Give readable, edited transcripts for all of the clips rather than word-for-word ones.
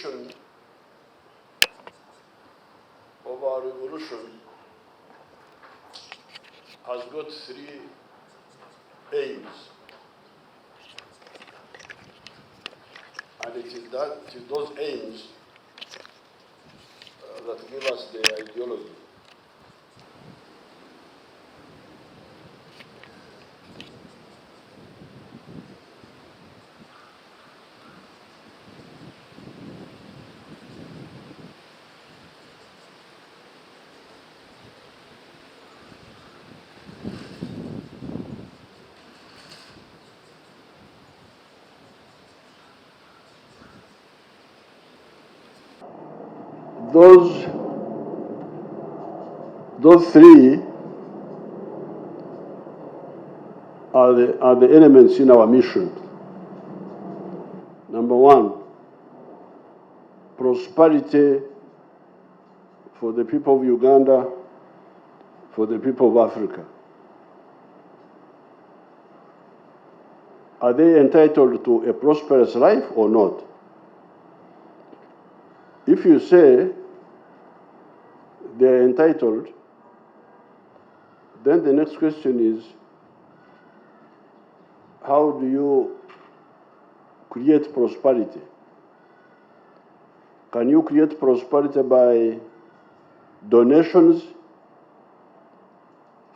mission of our revolution has got three aims. And it is those aims that give us the ideology. Those three are the elements in our mission. Number one, prosperity for the people of Uganda, for the people of Africa. Are they entitled to a prosperous life or not? If you say they're entitled, then the next question is, how do you create prosperity? Can you create prosperity by donations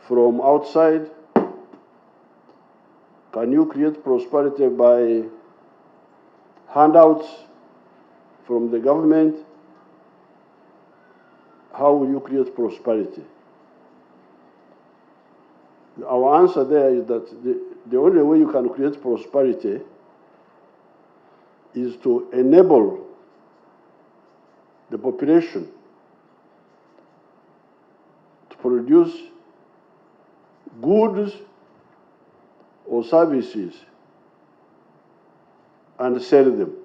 from outside? Can you create prosperity by handouts from the government? How will you create prosperity? Our answer there is that the only way you can create prosperity is to enable the population to produce goods or services and sell them.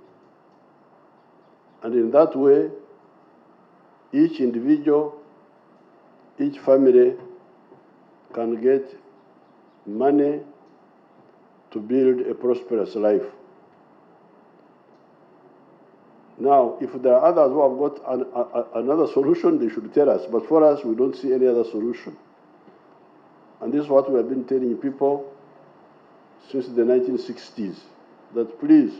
And in that way, each individual, each family can get money to build a prosperous life. Now, if there are others who have got another solution, they should tell us. But for us, we don't see any other solution. And this is what we have been telling people since the 1960s, that please,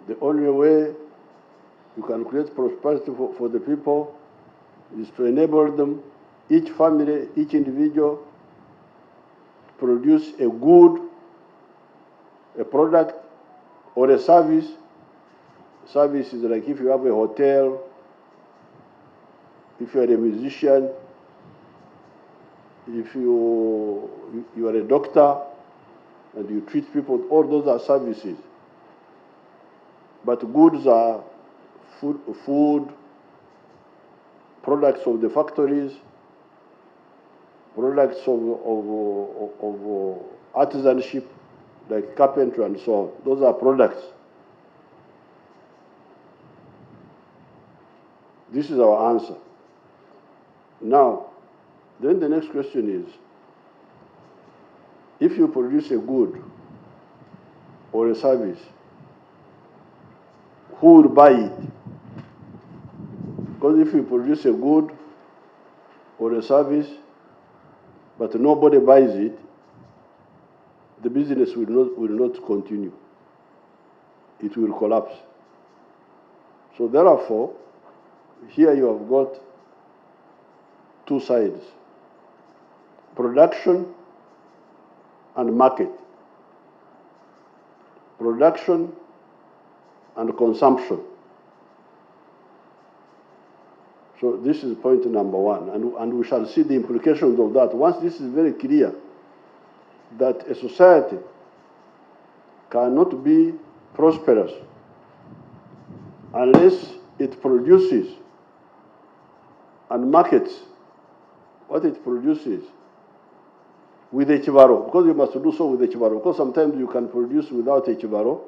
the only way you can create prosperity for the people is to enable them, each family, each individual, produce a good, a product, or a service. Service is like if you have a hotel, if you are a musician, if you are a doctor, and you treat people, all those are services. But goods are food, products of the factories, products of artisanship, like carpentry and so on. Those are products. This is our answer. Now, then the next question is, if you produce a good or a service, who will buy it? Because if you produce a good or a service, but nobody buys it, the business will not continue. It will collapse. So therefore, here you have got two sides: production and market. Production and consumption. So this is point number one, and we shall see the implications of that. Once this is very clear, that a society cannot be prosperous unless it produces and markets what it produces with Echibaro, because you must do so with Echibaro, because sometimes you can produce without Echibaro.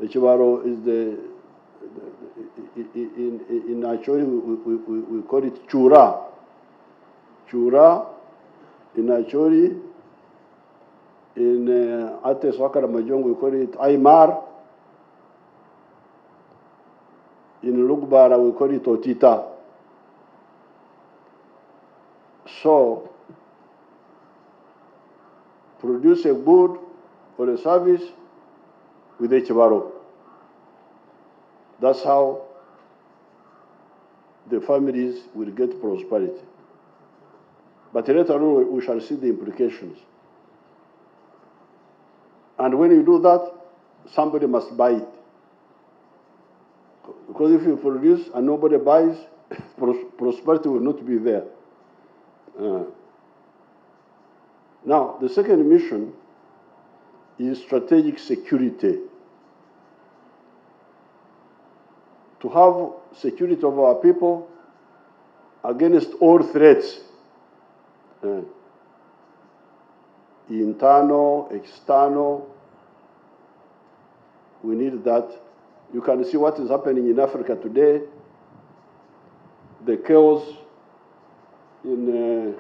Echibaro is in Acholi, we call it chura. Chura in Acholi, in Ates Wakara Majong, we call it Aymar. In Lugbara, we call it Otita. So, produce a good or a service with a chibaro. That's how the families will get prosperity. But later on, we shall see the implications. And when you do that, somebody must buy it. Because if you produce and nobody buys, prosperity will not be there. Now, the second mission is strategic security. To have security of our people against all threats, internal, external. We need that. You can see what is happening in Africa today, the chaos in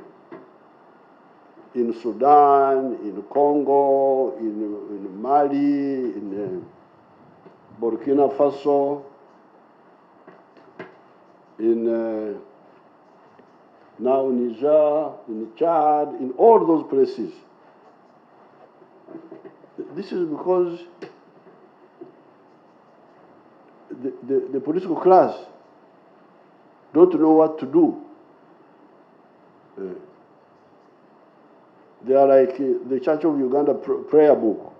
Sudan, in Congo, in Mali, in Burkina Faso, in now Niger, in Chad, in all those places. This is because the political class don't know what to do. They are like the Church of Uganda prayer book.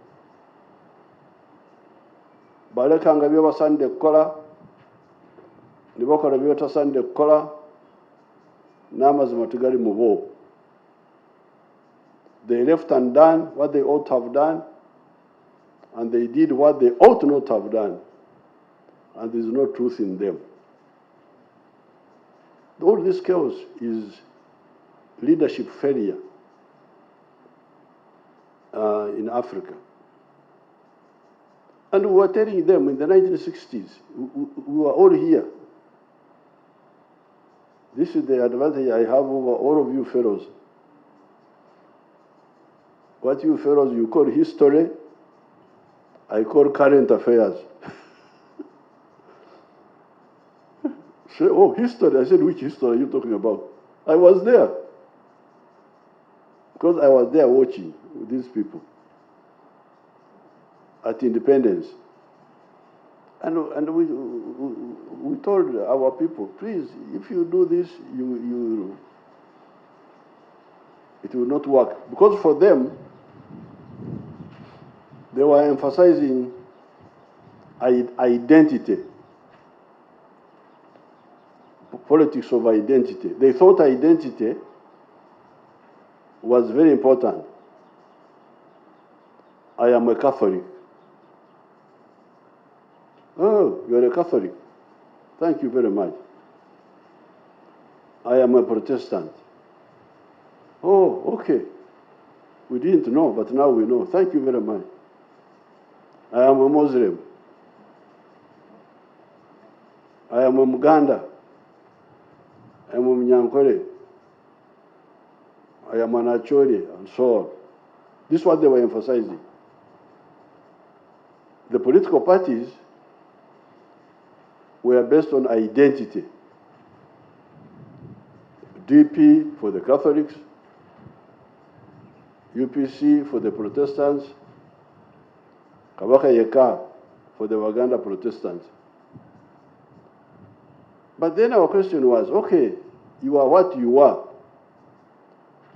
Balekanga byo basande kukola, nibakola byo tasande kukola, n'amazima tegali mu bo. They left undone what they ought to have done, and they did what they ought not to have done, and there is no truth in them. All this chaos is leadership failure in Africa. And we were telling them in the 1960s, we were all here. This is the advantage I have over all of you fellows. What you fellows, you call history, I call current affairs. Say, oh, history. I said, which history are you talking about? I was there. Because I was there watching with these people at independence. And we told our people, please, if you do this, it will not work. Because for them, they were emphasizing identity, politics of identity. They thought identity was very important. I am a Catholic. Oh, you're a Catholic. Thank you very much. I am a Protestant. Oh, okay. We didn't know, but now we know. Thank you very much. I am a Muslim. I am a Muganda. I am a Mnyankole. I am an Acholi, and so on. This is what they were emphasizing. The political parties were based on identity. DP for the Catholics, UPC for the Protestants, Kabaka Yeka for the Waganda Protestants. But then our question was, okay, you are what you are,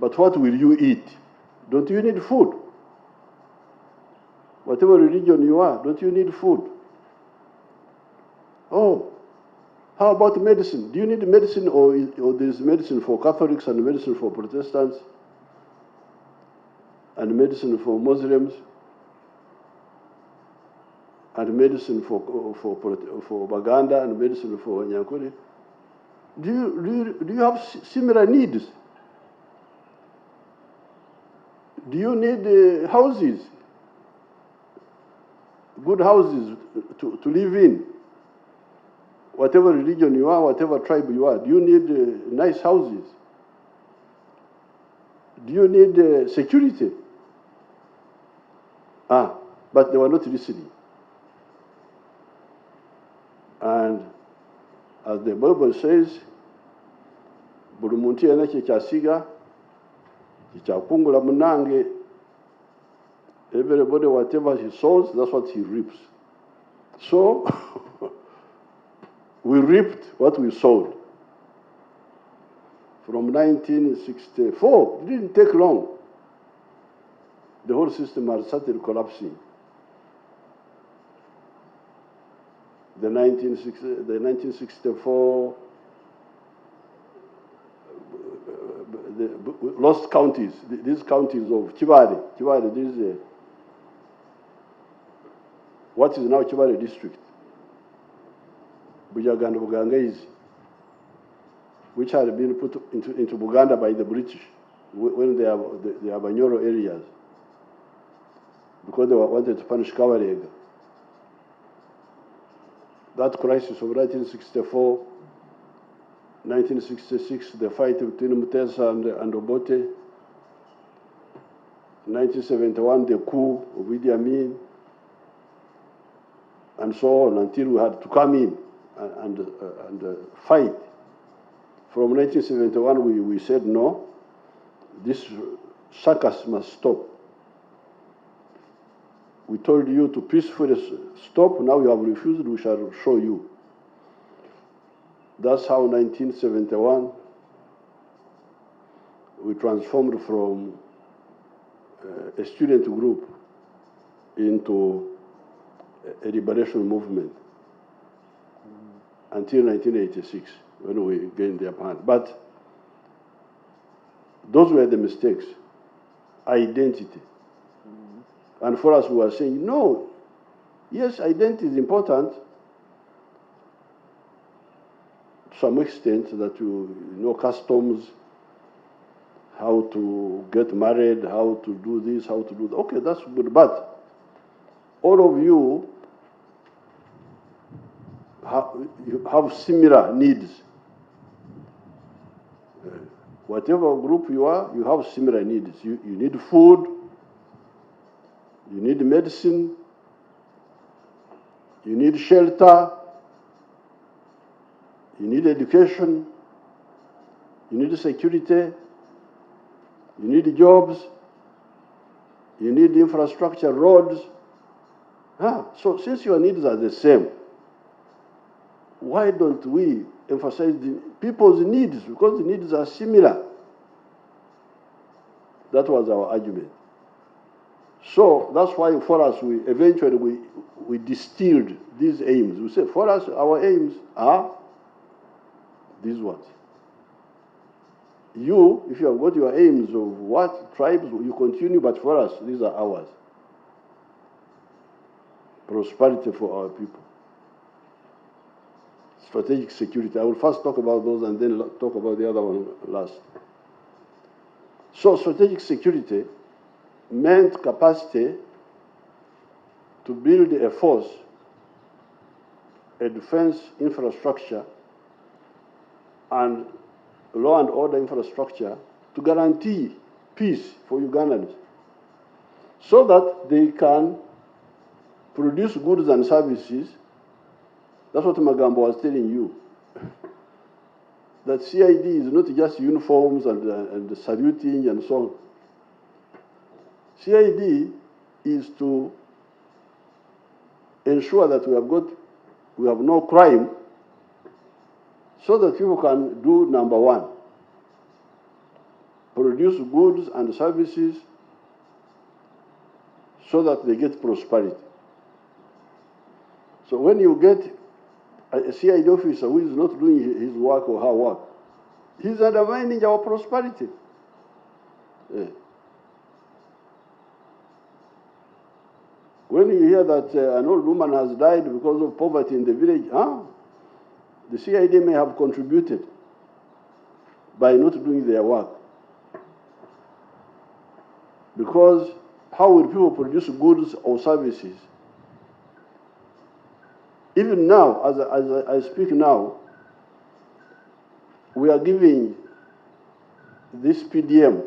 but what will you eat? Don't you need food? Whatever religion you are, don't you need food? Oh, how about medicine? Do you need medicine, or there is medicine for Catholics and medicine for Protestants and medicine for Muslims and medicine for Baganda and medicine for Nyankole? Do you have similar needs? Do you need houses, good houses to live in? Whatever religion you are, whatever tribe you are, do you need nice houses? Do you need security? But they were not listening. And As the Bible says, buli muntu yena kyasiga kyakungula munange. Everybody, whatever he sows, that's what he reaps. So we reaped what we sowed. From 1964, it didn't take long. The whole system had started collapsing. The 1964 the lost counties, these counties of Chibale, this what is now Chibale district, Bujaga and Bugangaizi, which had been put into Buganda by the British when they are Banyoro areas, because they wanted to punish Kabarega. That crisis of 1964, 1966, the fight between Mutesa and Obote, 1971, the coup of Idi Amin, and so on, until we had to come in and fight. From 1971, we said, no, this circus must stop. We told you to peacefully stop, now you have refused, we shall show you. That's how 1971, we transformed from a student group into a liberation movement until 1986, when we gained the upper hand. But those were the mistakes. Identity. And for us, we were saying, no, yes, identity is important to some extent, that you know customs, how to get married, how to do this, how to do that. Okay, that's good, but all of you have similar needs. Whatever group you are, you have similar needs. You need food, you need medicine, you need shelter, you need education, you need security, you need jobs, you need infrastructure, roads. So since your needs are the same, why don't we emphasize the people's needs? Because the needs are similar. That was our argument. So that's why for us, eventually we distilled these aims. We said, for us, our aims are these ones. You, if you have got your aims of what tribes, you continue, but for us, these are ours. Prosperity for our people. Strategic security. I will first talk about those and then talk about the other one last. So strategic security meant capacity to build a force, a defense infrastructure, and law and order infrastructure to guarantee peace for Ugandans, so that they can produce goods and services. That's what Magambo was telling you. That CID is not just uniforms and saluting and so on. CID is to ensure that we have no crime, so that people can do number one, produce goods and services so that they get prosperity. So when you get a CID officer who is not doing his work or her work, he's undermining our prosperity. Yeah. When you hear that an old woman has died because of poverty in the village, the CID may have contributed by not doing their work. Because how will people produce goods or services? Even now, as I speak now, we are giving this PDM.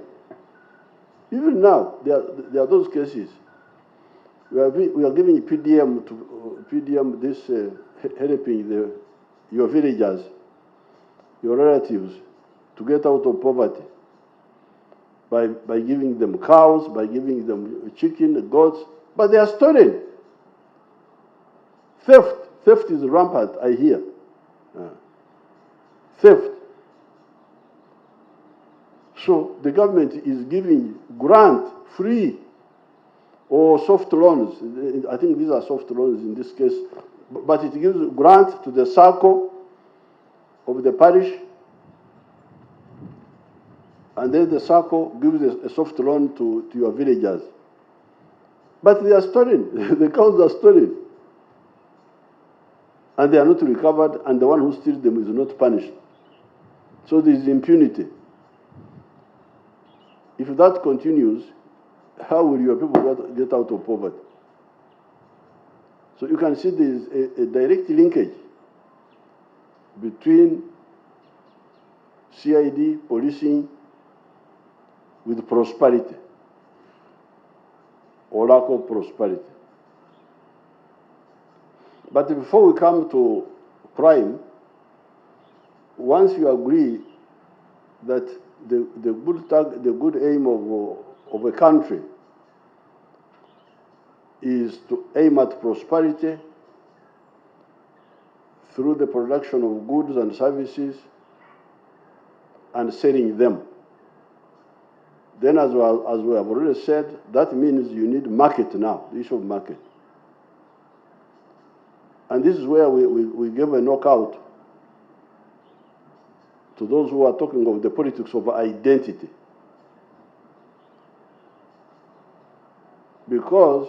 Even now, there are those cases. We are giving PDM this helping your villagers, your relatives, to get out of poverty by giving them cows, by giving them chicken, goats, but they are stolen. Theft is rampant, I hear. Theft. So the government is giving grant, free, or soft loans. I think these are soft loans in this case, but it gives grant to the circle of the parish, and then the circle gives a soft loan to your villagers. But they are stolen. The cows are stolen. And they are not recovered, and the one who steals them is not punished. So there is impunity. If that continues, how will your people get out of poverty? So you can see there is a direct linkage between CID policing with prosperity or lack of prosperity. But before we come to crime, once you agree that the good aim of a country is to aim at prosperity through the production of goods and services and selling them, then as we have already said, that means you need market now, the issue of market. And this is where we give a knockout to those who are talking of the politics of identity. Because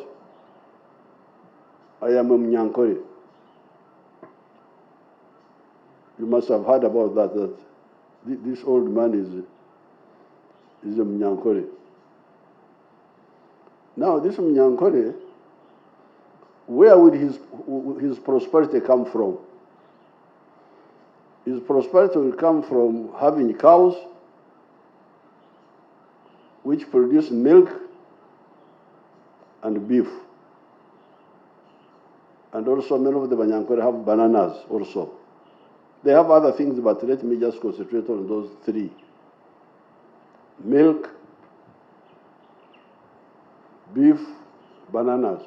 I am a Mnyankore. You must have heard about that this old man is a Mnyankore. Now, this Mnyankore, where would his prosperity come from? His prosperity will come from having cows, which produce milk and beef. And also many of the Banyankore have bananas also. They have other things, but let me just concentrate on those three. Milk, beef, bananas.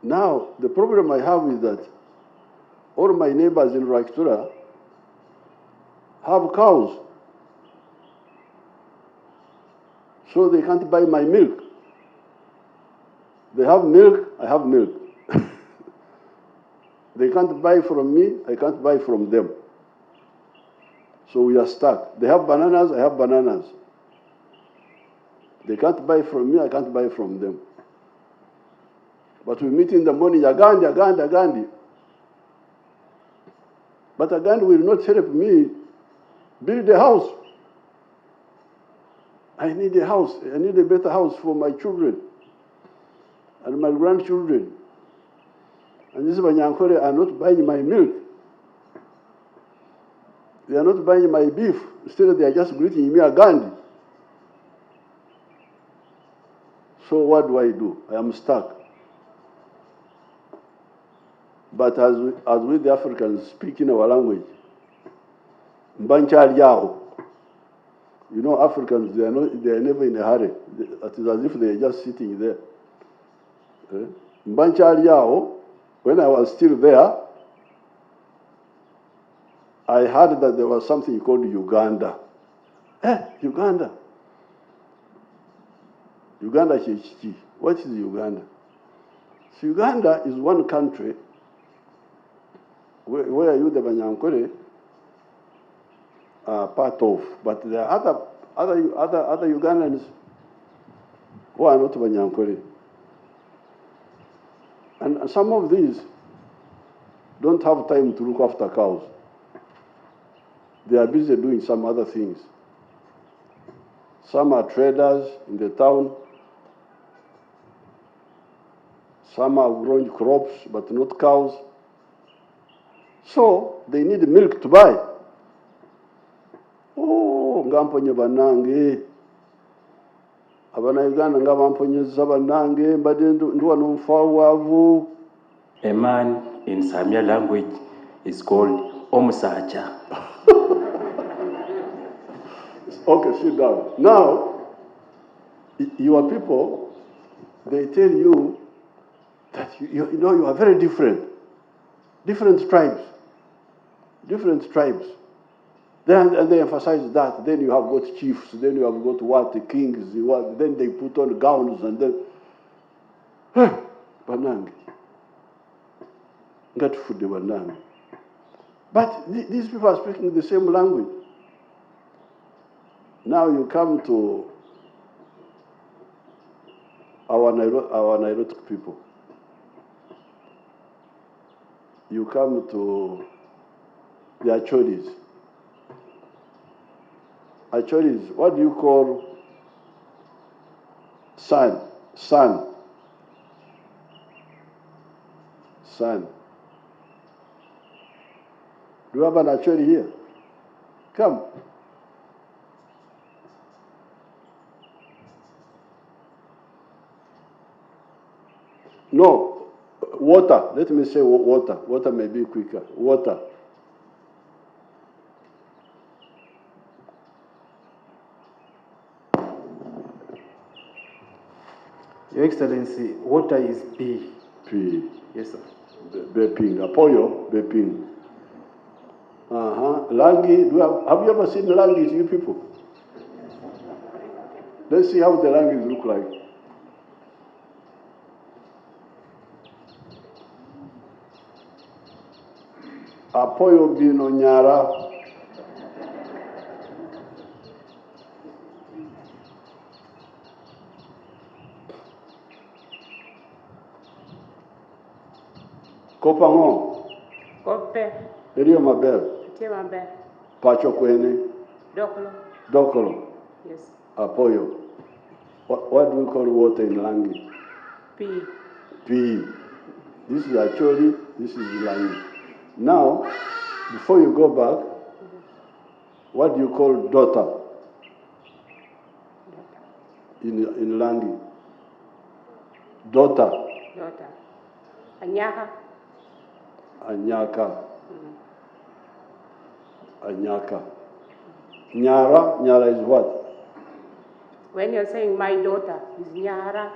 Now, the problem I have is that all my neighbors in Rwakitura have cows. So they can't buy my milk. They have milk, I have milk. They can't buy from me, I can't buy from them. So we are stuck. They have bananas, I have bananas. They can't buy from me, I can't buy from them. But we meet in the morning, Agandi. But Agandi will not help me build a house. I need a house. I need a better house for my children and my grandchildren. And these Banyankore are not buying my milk. They are not buying my beef. Instead, they are just greeting me Agandi. So what do? I am stuck. But as we the Africans speak in our language, Mbanchari yao. You know, Africans, they are never in a hurry. It is as if they are just sitting there. Mbanchari yao, when I was still there, I heard that there was something called Uganda. Uganda. Uganda Chichi. What is Uganda? So Uganda is one country where you, the Banyankore, are part of. But there are other Ugandans who are not Banyankore. And some of these don't have time to look after cows. They are busy doing some other things. Some are traders in the town. Some are growing crops, but not cows. So they need milk to buy. Oh, ngamponye banange. Abana Uganda ngabamponyeza banange mbade nduwa nomfa wavu. A man in Samia language is called Omusacha. Okay, sit down. Now, your people, they tell you that you know you are very different. Different tribes. Different tribes. And they emphasize that. Then you have got chiefs. Then you have got what? The kings. Then they put on gowns and then. Banang. Get food, the banang. But these people are speaking the same language. Now you come to our Nilotic people. You come to the Acholis. Acholis, what do you call sun? Sun. Sun. Do you have an Acholi here? Come. No, water. Let me say water. Water may be quicker. Water. Your Excellency, water is P. P. Yes, sir. Beping. Apoyo, Beping. Langi, have you ever seen Langis, you people? Let's see how the Langis look like. Apoyo bino nyara. Kopango. Kope. Erio mabel. Mabe. Pacho kwene. Dokolo. Dokolo. Yes. Apoyo. What do we call water in Langi? P. P. This is Acholi, this is Langi. Now, before you go back, what do you call daughter in Langi? Daughter. Daughter. Anyaka. Anyaka. Anyaka. Nyara. Nyara is what? When you're saying my daughter, is Nyara.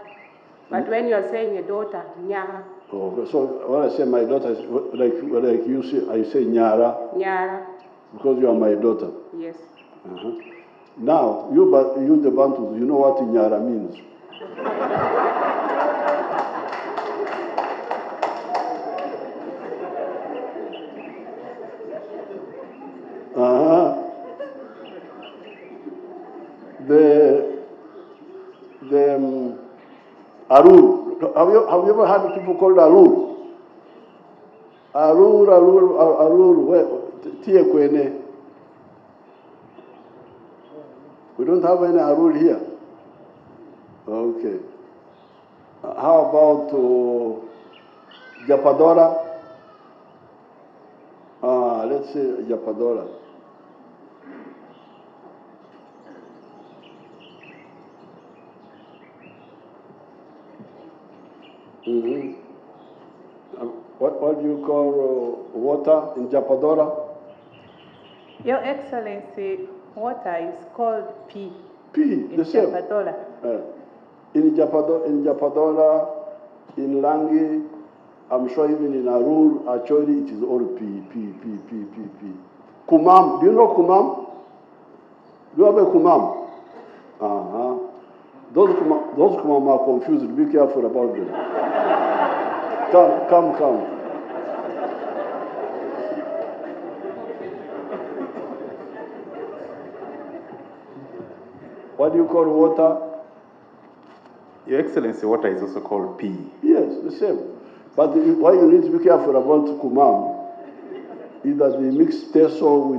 But when you're saying a daughter, Nyaha. Oh, so when I say my daughter, like you say, I say Nyara. Nyara. Because you are my daughter. Yes. Now, you the Bantus, you know what Nyara means. The Arur. Have you ever heard people called Arur? Arur, where? Tie Kwene. We don't have any Arur here. Okay. How about Japadora? Let's say Japadora. What do you call water in Japadora? Your Excellency, water is called P. P, the same. Japadola. In Japadora, in Langi, I'm sure even in Arur, actually it is all P. Kumam, do you know Kumam? Do you have a Kumam? Those Kumam are confused. Be careful about them. Come. What do you call water? Your Excellency, water is also called P. Yes, the same. But why you need to be careful about Kumam is that they mix Teso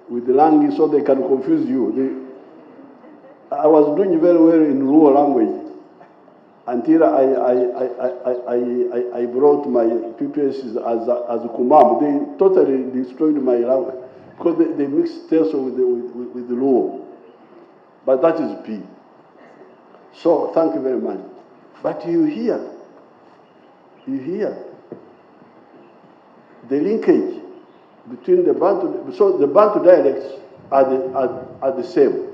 with the Langi so they can confuse you. I was doing very well in rural language until I brought my PPSs as Kumam. They totally destroyed my language because they mixed Teso with the Luo. But that is P. So thank you very much. But you hear the linkage between the Bantu, so the Bantu dialects are the same,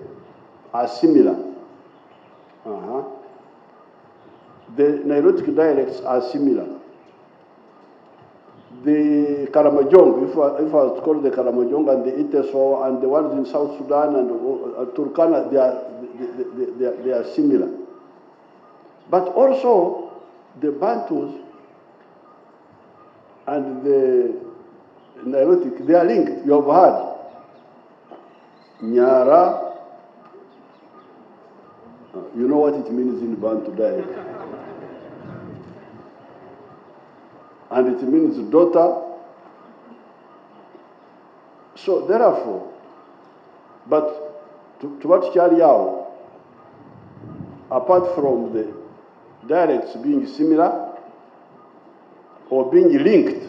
are similar. The Nilotic dialects are similar. The Karamojong, if I was called the Karamojong and the Iteso and the ones in South Sudan and Turkana, they are similar. But also the Bantus and the Nilotic, they are linked. You have heard Nyara. You know what it means in Bantu dialect. And it means daughter. So therefore, but to what Chariao, apart from the dialects being similar or being linked,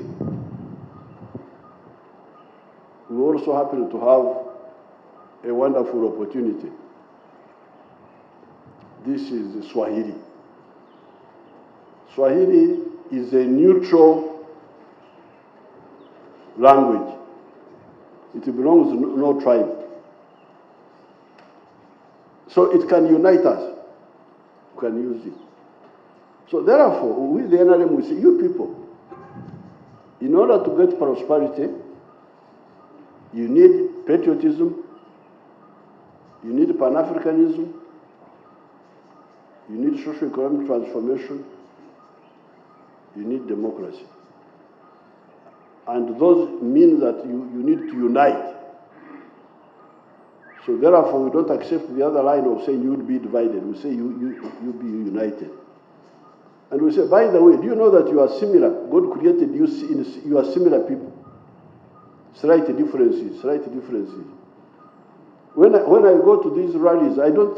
we also happen to have a wonderful opportunity. This is Swahili. Swahili is a neutral language. It belongs to no tribe. So it can unite us. We can use it. So therefore, with the NRM, we say, you people, in order to get prosperity, you need patriotism, you need Pan-Africanism, you need socio-economic transformation, you need democracy. And those mean that you need to unite. So therefore, we don't accept the other line of saying you would be divided. We say you be united. And we say, by the way, do you know that you are similar? God created you, you are similar people. Slight differences, slight differences. When I go to these rallies, I don't,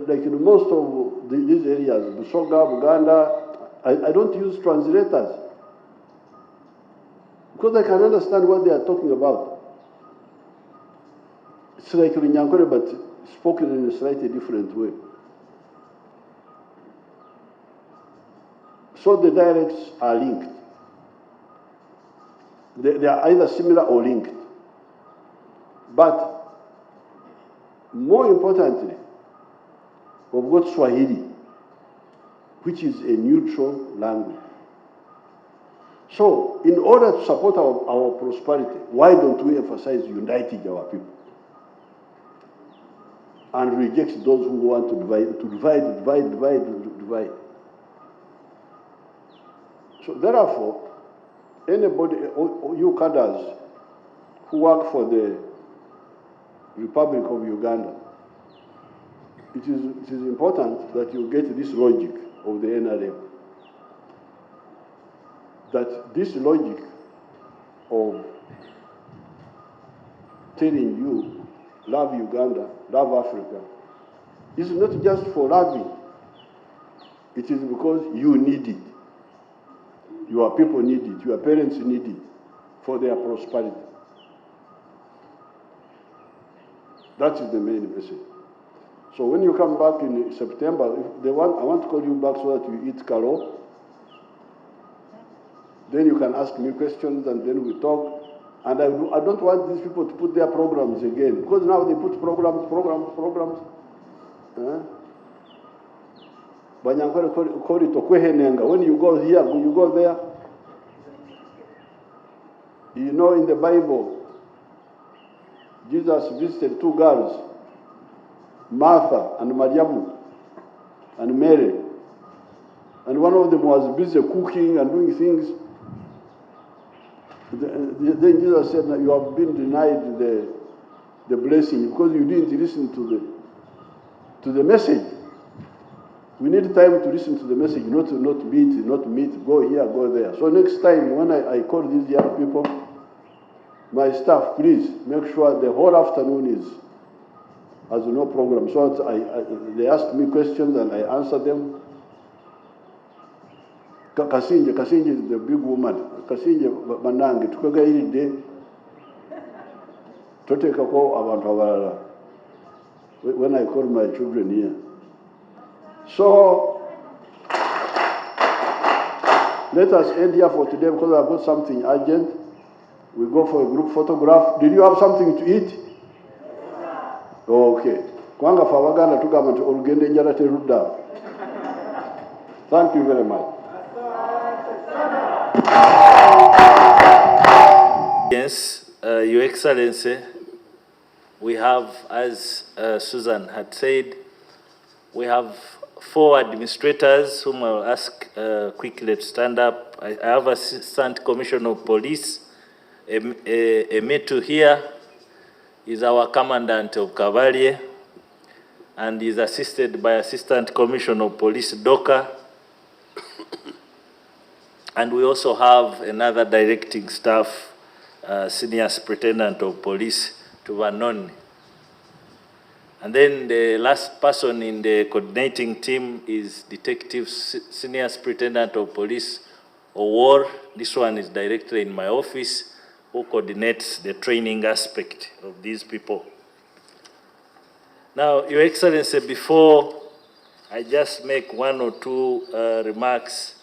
like in most of these areas, Busoga, Buganda, I don't use translators. Because I can understand what they are talking about. It's like Runyankore, but spoken in a slightly different way. So the dialects are linked. They are either similar or linked. But more importantly, we've got Swahili, which is a neutral language. So, in order to support our prosperity, why don't we emphasize uniting our people and reject those who want to divide? So, therefore, anybody, you cadres who work for the Republic of Uganda, it is important that you get this logic of the NRM. That this logic of telling you, love Uganda, love Africa, is not just for loving. It is because you need it. Your people need it. Your parents need it for their prosperity. That is the main message. So when you come back in September, I want to call you back so that you eat kalo. Then you can ask me questions and then we talk. And I don't want these people to put their programs again. Because now they put programs. When you go here, when you go there, you know in the Bible, Jesus visited two girls, Martha and Mariamu and Mary. And one of them was busy cooking and doing things. Then Jesus said, you have been denied the blessing because you didn't listen to the message. We need time to listen to the message, not meet, go here, go there. So next time when I call these young people, my staff, please make sure the whole afternoon has no program. So they ask me questions and I answer them. Kasinje is the big woman. Kasinje manange tukagayiride toteka ko abantu abalala when I call my children here. So Let us end here for today because I've got something urgent. We go for a group photograph. Did you have something to eat? Okay. Kwanga fawagana tugamba nti olugendo enjala terudda. Thank you very much. Yes, Your Excellency, we have, as Susan had said, we have 4 administrators whom I will ask quickly to stand up. I have Assistant Commissioner of Police, Emitu here, is our Commandant of Cavalier, and is assisted by Assistant Commissioner of Police, Doka. And we also have another directing staff, Senior Superintendent of Police, Tuvanoni. And then the last person in the coordinating team is Detective Senior Superintendent of Police, Owor. This one is directly in my office, who coordinates the training aspect of these people. Now, Your Excellency, before I just make 1 or 2 remarks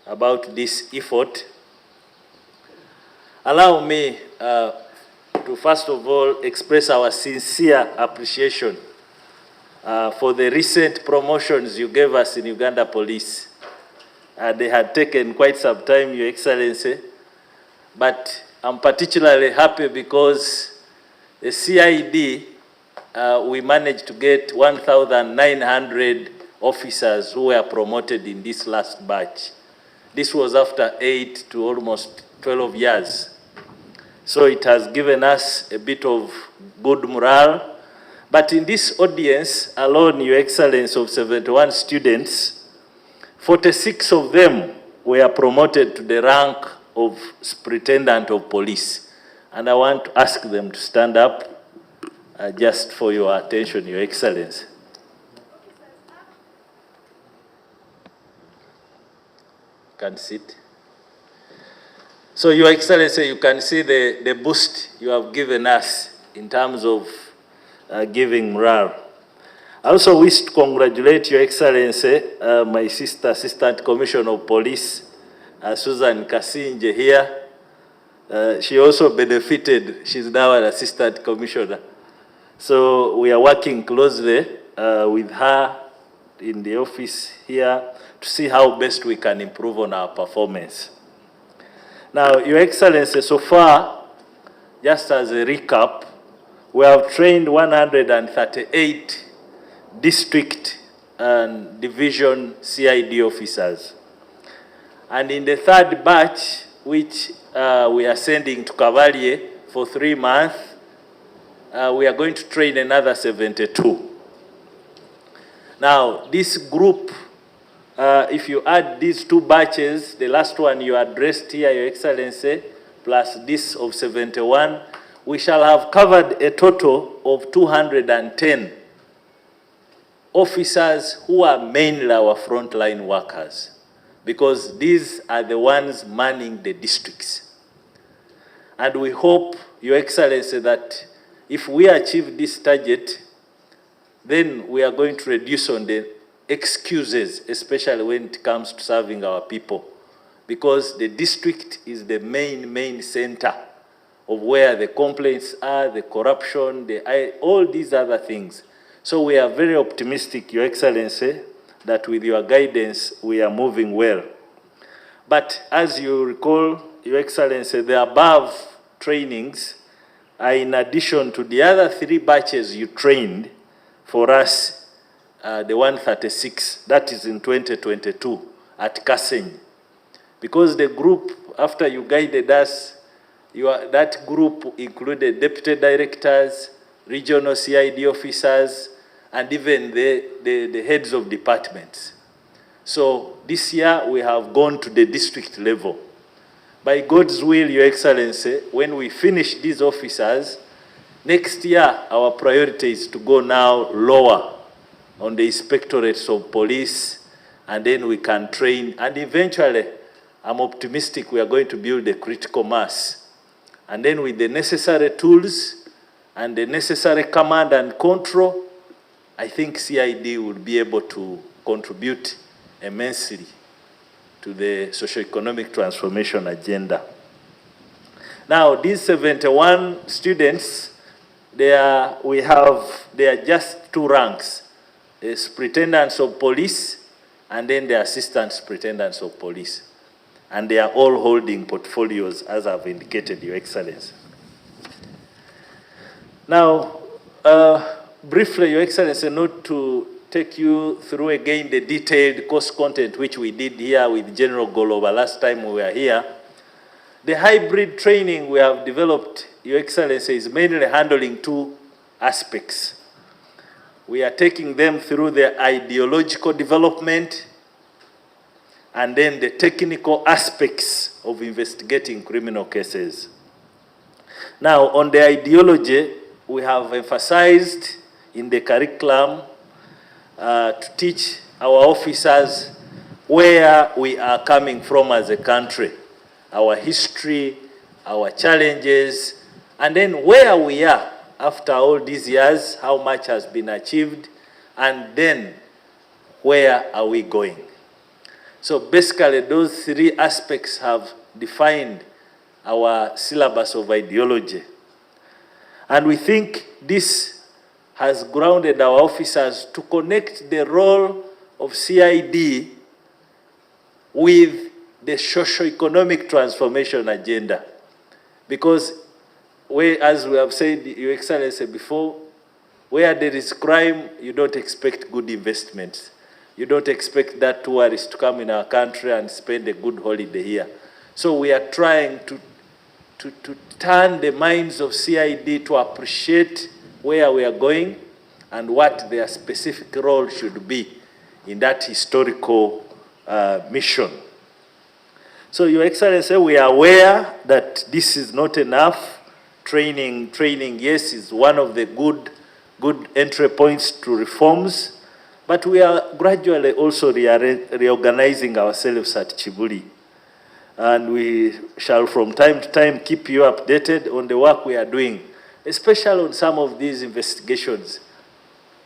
about this effort, allow me to first of all express our sincere appreciation for the recent promotions you gave us in Uganda Police. They had taken quite some time, Your Excellency, but I'm particularly happy because the CID, we managed to get 1,900 officers who were promoted in this last batch. This was after 8 to almost 12 years. So it has given us a bit of good morale. But in this audience alone, Your Excellency, of 71 students, 46 of them were promoted to the rank of Superintendent of Police. And I want to ask them to stand up just for your attention, Your Excellency. You can sit. So, Your Excellency, you can see the boost you have given us in terms of giving morale. I also wish to congratulate Your Excellency, my sister, Assistant Commissioner of Police, Susan Kasinje here. She also benefited. She's now an Assistant Commissioner. So we are working closely with her in the office here to see how best we can improve on our performance. Now, Your Excellency, so far, just as a recap, we have trained 138 district and division CID officers. And in the 3rd batch, which we are sending to Cavalier for 3 months, we are going to train another 72. Now, this group, if you add these 2 batches, the last one you addressed here, Your Excellency, plus this of 71, we shall have covered a total of 210 officers who are mainly our frontline workers, because these are the ones manning the districts. And we hope, Your Excellency, that if we achieve this target, then we are going to reduce on the excuses, especially when it comes to serving our people, because the district is the main center of where the complaints are, the corruption, all these other things. So we are very optimistic, Your Excellency, that with your guidance, we are moving well. But as you recall, Your Excellency, the above trainings are in addition to the other 3 batches you trained for us, the 136, that is in 2022 at Kasenyi. Because the group, after you guided us, that group included deputy directors, regional CID officers, and even the heads of departments. So this year we have gone to the district level. By God's will, Your Excellency, when we finish these officers, next year our priority is to go now lower on the inspectorates of police, and then we can train, and eventually I'm optimistic we are going to build a critical mass. And then with the necessary tools and the necessary command and control, I think CID will be able to contribute immensely to the socio-economic transformation agenda. Now, these 71 students, they are just two ranks. The superintendents of police and then the assistant superintendents of police. And they are all holding portfolios, as I've indicated, Your Excellency. Now, briefly, Your Excellency, not to take you through again the detailed course content which we did here with General Goloba last time we were here. The hybrid training we have developed, Your Excellency, is mainly handling two aspects. We are taking them through the ideological development and then the technical aspects of investigating criminal cases. Now, on the ideology, we have emphasized in the curriculum to teach our officers where we are coming from as a country, our history, our challenges, and then where we are after all these years, how much has been achieved, and then where are we going. So basically, those three aspects have defined our syllabus of ideology. And we think this has grounded our officers to connect the role of CID with the socio-economic transformation agenda. Because as we have said, Your Excellency, before, where there is crime, you don't expect good investments. You don't expect that tourists to come in our country and spend a good holiday here. So we are trying to turn the minds of CID to appreciate where we are going and what their specific role should be in that historical mission. So, Your Excellency, we are aware that this is not enough. Training, yes, is one of the good entry points to reforms, but we are gradually also reorganizing ourselves at Chibuli. And we shall from time to time keep you updated on the work we are doing, especially on some of these investigations.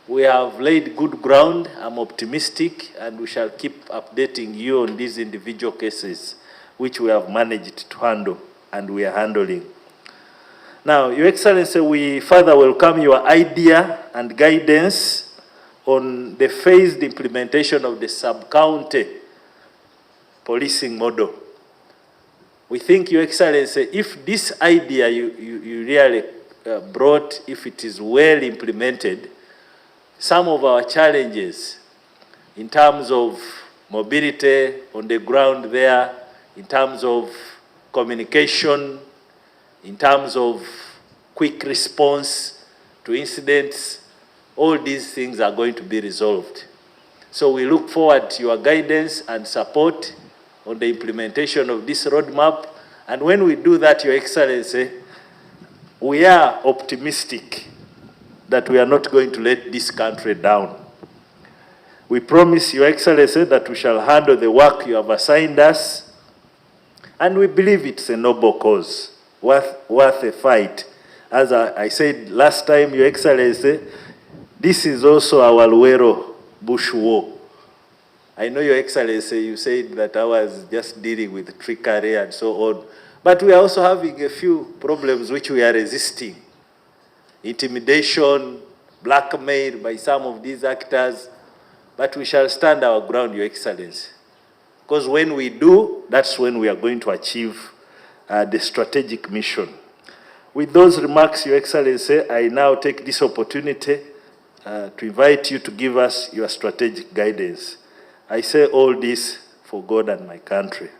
We have laid good ground, I'm optimistic, and we shall keep updating you on these individual cases which we have managed to handle and we are handling. Now, Your Excellency, we further welcome your idea and guidance on the phased implementation of the sub-county policing model. We think, Your Excellency, if this idea you really brought, if it is well implemented, some of our challenges in terms of mobility on the ground there, in terms of communication, in terms of quick response to incidents, all these things are going to be resolved. So we look forward to your guidance and support on the implementation of this roadmap. And when we do that, Your Excellency, we are optimistic that we are not going to let this country down. We promise, Your Excellency, that we shall handle the work you have assigned us, and we believe it's a noble cause, worth a fight. As I said last time, Your Excellency, this is also our Luero Bush War. I know, Your Excellency, you said that I was just dealing with trickery and so on, but we are also having a few problems which we are resisting. Intimidation, blackmail by some of these actors, but we shall stand our ground, Your Excellency. Because when we do, that's when we are going to achieve the strategic mission. With those remarks, Your Excellency, I now take this opportunity to invite you to give us your strategic guidance. I say all this for God and my country.